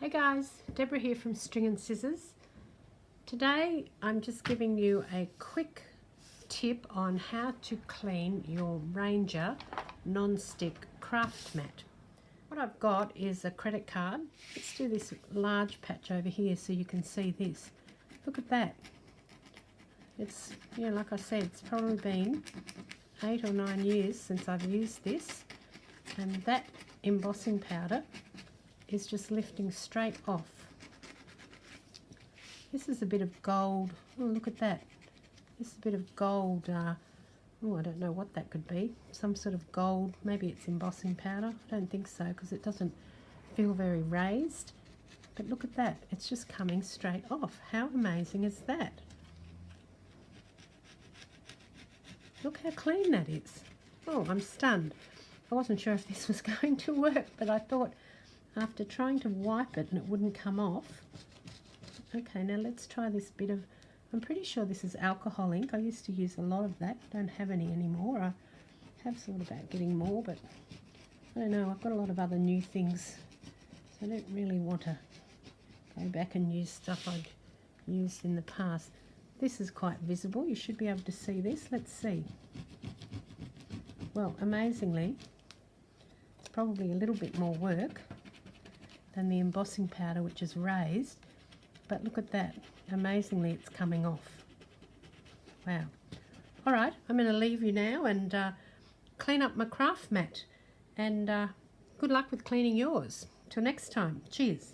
Hey guys, Deborah here from String and Scissors. Today I'm just giving you a quick tip on how to clean your Ranger non-stick craft mat. What I've got is a credit card. Let's do this large patch over here so you can see this. Look at that. It's, like I said, it's probably been 8 or 9 years since I've used this, and that embossing powder is just lifting straight off. This is a bit of gold. Oh, look at that. This is a bit of gold. I don't know what that could be. Some sort of gold. Maybe it's embossing powder. I don't think so because it doesn't feel very raised. But look at that. It's just coming straight off. How amazing is that? Look how clean that is. Oh, I'm stunned. I wasn't sure if this was going to work, but I thought after trying to wipe it and it wouldn't come off. Okay, now let's try this bit of, I'm pretty sure this is alcohol ink. I used to use a lot of that. Don't have any anymore. I have thought about getting more, but I don't know. I've got a lot of other new things, so I don't really want to go back and use stuff I'd used in the past. This is quite visible. You should be able to see this. Let's see. Well, amazingly, it's probably a little bit more work than the embossing powder, which is raised, but look at that. Amazingly, it's coming off. Wow. All right, I'm going to leave you now and clean up my craft mat, and good luck with cleaning yours. Till next time. Cheers.